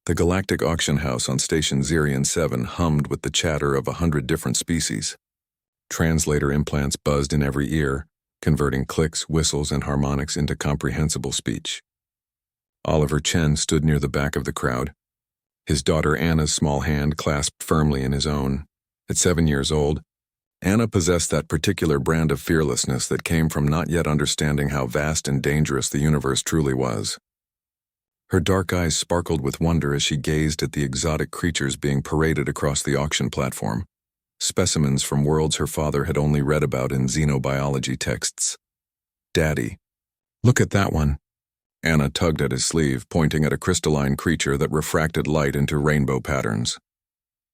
The galactic auction house on Station Zirion 7 hummed with the chatter of 100 different species. Translator implants buzzed in every ear, converting clicks, whistles, and harmonics into comprehensible speech. Oliver Chen stood near the back of the crowd, his daughter Anna's small hand clasped firmly in his own. At 7 years old, Anna possessed that particular brand of fearlessness that came from not yet understanding how vast and dangerous the universe truly was. Her dark eyes sparkled with wonder as she gazed at the exotic creatures being paraded across the auction platform, specimens from worlds her father had only read about in xenobiology texts. "Daddy, look at that one." Anna tugged at his sleeve, pointing at a crystalline creature that refracted light into rainbow patterns.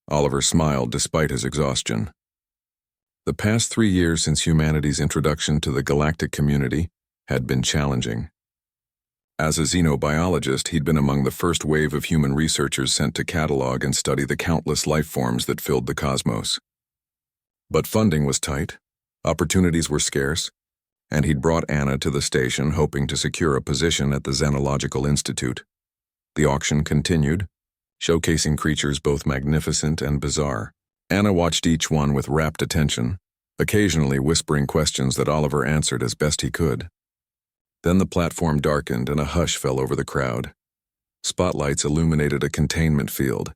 Oliver smiled despite his exhaustion. The past 3 years since humanity's introduction to the galactic community had been challenging. As a xenobiologist, he'd been among the first wave of human researchers sent to catalog and study the countless life forms that filled the cosmos. But funding was tight, opportunities were scarce, and he'd brought Anna to the station hoping to secure a position at the Xenological Institute. The auction continued, showcasing creatures both magnificent and bizarre. Anna watched each one with rapt attention, occasionally whispering questions that Oliver answered as best he could. Then the platform darkened and a hush fell over the crowd. Spotlights illuminated a containment field,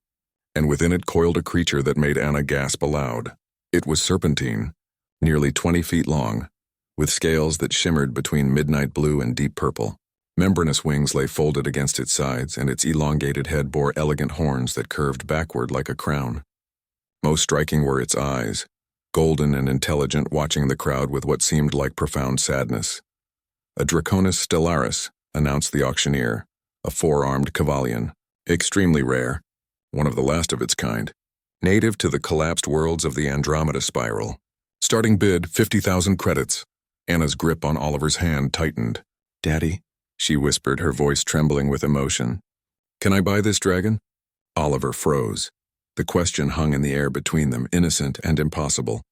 and within it coiled a creature that made Anna gasp aloud. It was serpentine, nearly 20 feet long, with scales that shimmered between midnight blue and deep purple. Membranous wings lay folded against its sides, and its elongated head bore elegant horns that curved backward like a crown. Most striking were its eyes, golden and intelligent, watching the crowd with what seemed like profound sadness. "A Draconis stellaris," announced the auctioneer, a 4-armed Cavalian, extremely rare, one of the last of its kind, native to the collapsed worlds of the Andromeda Spiral. "Starting bid, 50,000 credits." Anna's grip on Oliver's hand tightened. "Daddy," she whispered, her voice trembling with emotion. "Can I buy this dragon?" Oliver froze. The question hung in the air between them, innocent and impossible.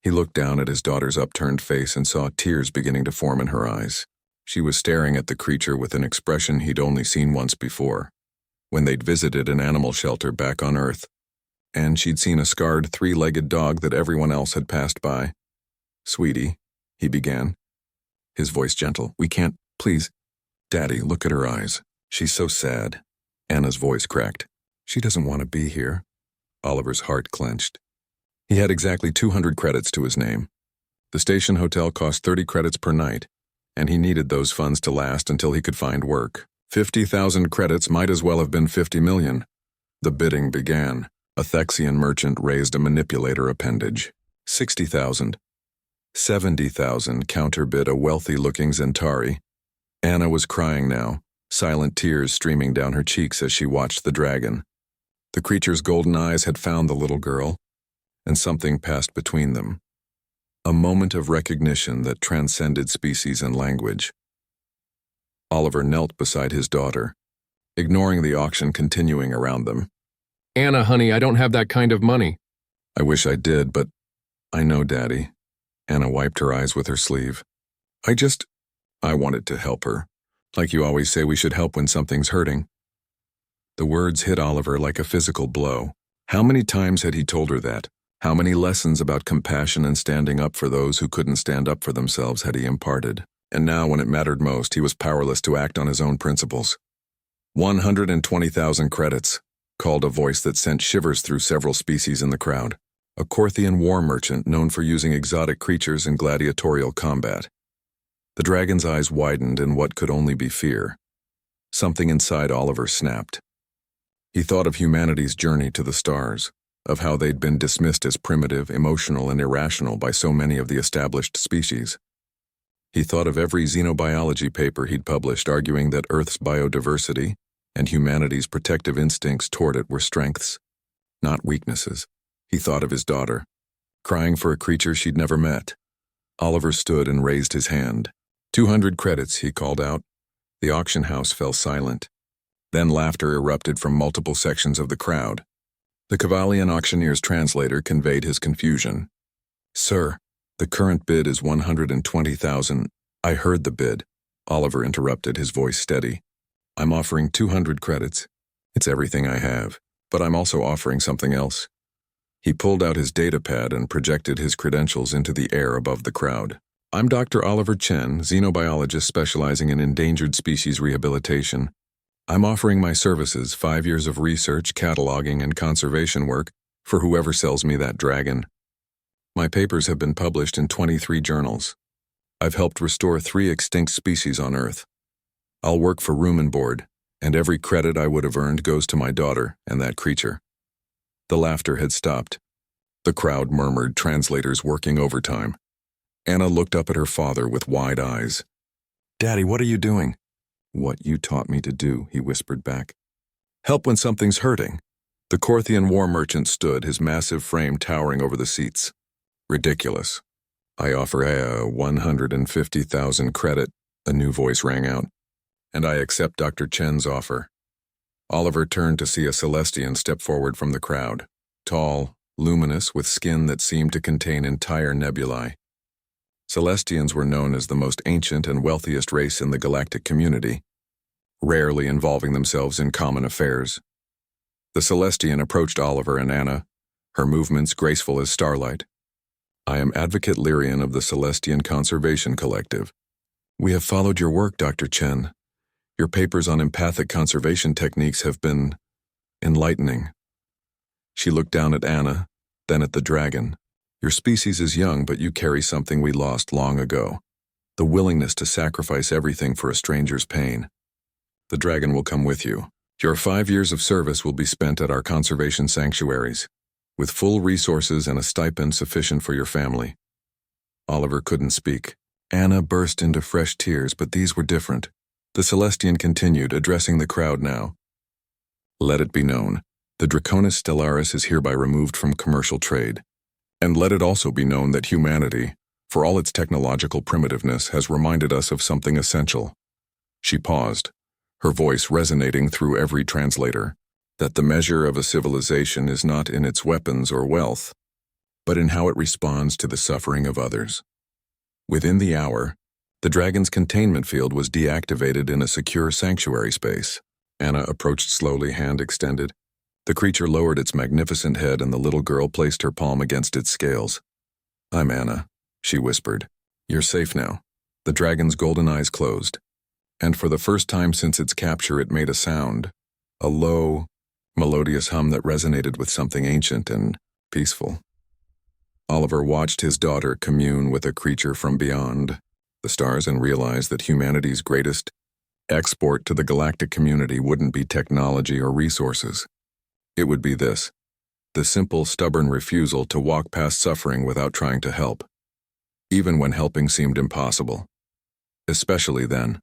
He looked down at his daughter's upturned face and saw tears beginning to form in her eyes. She was staring at the creature with an expression he'd only seen once before, when they'd visited an animal shelter back on Earth, and she'd seen a scarred 3-legged dog that everyone else had passed by. "Sweetie," he began, his voice gentle, "we can't, please." "Daddy, look at her eyes. She's so sad." Anna's voice cracked. "She doesn't want to be here." Oliver's heart clenched. He had exactly 200 credits to his name. The station hotel cost 30 credits per night, and he needed those funds to last until he could find work. 50,000 credits might as well have been 50 million. The bidding began. A Thexian merchant raised a manipulator appendage. 60,000. 70,000 counterbid a wealthy-looking Zentari. Anna was crying now, silent tears streaming down her cheeks as she watched the dragon. The creature's golden eyes had found the little girl, and something passed between them. A moment of recognition that transcended species and language. Oliver knelt beside his daughter, ignoring the auction continuing around them. "Anna, honey, I don't have that kind of money." "I wish I did, but I know, Daddy." Anna wiped her eyes with her sleeve. I wanted to help her. Like you always say we should help when something's hurting." The words hit Oliver like a physical blow. How many times had he told her that? How many lessons about compassion and standing up for those who couldn't stand up for themselves had he imparted? And now, when it mattered most, he was powerless to act on his own principles. 120,000 credits, called a voice that sent shivers through several species in the crowd. A Korthian war merchant known for using exotic creatures in gladiatorial combat. The dragon's eyes widened in what could only be fear. Something inside Oliver snapped. He thought of humanity's journey to the stars, of how they'd been dismissed as primitive, emotional, and irrational by so many of the established species. He thought of every xenobiology paper he'd published arguing that Earth's biodiversity and humanity's protective instincts toward it were strengths, not weaknesses. He thought of his daughter, crying for a creature she'd never met. Oliver stood and raised his hand. 200 credits, he called out. The auction house fell silent. Then laughter erupted from multiple sections of the crowd. The Cavalian auctioneer's translator conveyed his confusion. "Sir, the current bid is 120,000. "I heard the bid," Oliver interrupted, his voice steady. "I'm offering 200 credits. It's everything I have, but I'm also offering something else. He pulled out his data pad and projected his credentials into the air above the crowd. I'm Dr. Oliver Chen, xenobiologist specializing in endangered species rehabilitation. I'm offering my services, 5 years of research, cataloging, and conservation work for whoever sells me that dragon. My papers have been published in 23 journals. I've helped restore 3 extinct species on Earth. I'll work for room and board, and every credit I would have earned goes to my daughter and that creature. The laughter had stopped. The crowd murmured, translators working overtime. Anna looked up at her father with wide eyes. "Daddy, what are you doing?" "What you taught me to do," he whispered back. "Help when something's hurting." The Korthian war merchant stood, his massive frame towering over the seats. "Ridiculous. I offer 150,000 credit," a new voice rang out. "And I accept Dr. Chen's offer." Oliver turned to see a Celestian step forward from the crowd, tall, luminous, with skin that seemed to contain entire nebulae. Celestians were known as the most ancient and wealthiest race in the galactic community, rarely involving themselves in common affairs. The Celestian approached Oliver and Anna, her movements graceful as starlight. "I am Advocate Lyrian of the Celestian Conservation Collective. We have followed your work, Dr. Chen. Your papers on empathic conservation techniques have been enlightening." She looked down at Anna, then at the dragon. "Your species is young, but you carry something we lost long ago. The willingness to sacrifice everything for a stranger's pain. The dragon will come with you. Your 5 years of service will be spent at our conservation sanctuaries, with full resources and a stipend sufficient for your family." Oliver couldn't speak. Anna burst into fresh tears, but these were different. The Celestian continued, addressing the crowd now. "Let it be known, the Draconis stellaris is hereby removed from commercial trade. And let it also be known that humanity, for all its technological primitiveness, has reminded us of something essential." She paused, her voice resonating through every translator, "that the measure of a civilization is not in its weapons or wealth, but in how it responds to the suffering of others." Within the hour, the dragon's containment field was deactivated in a secure sanctuary space. Anna approached slowly, hand extended. The creature lowered its magnificent head and the little girl placed her palm against its scales. "I'm Anna," she whispered. "You're safe now." The dragon's golden eyes closed, and for the first time since its capture it made a sound, a low, melodious hum that resonated with something ancient and peaceful. Oliver watched his daughter commune with a creature from beyond the stars and realized that humanity's greatest export to the galactic community wouldn't be technology or resources. It would be this, the simple, stubborn refusal to walk past suffering without trying to help, even when helping seemed impossible. Especially then.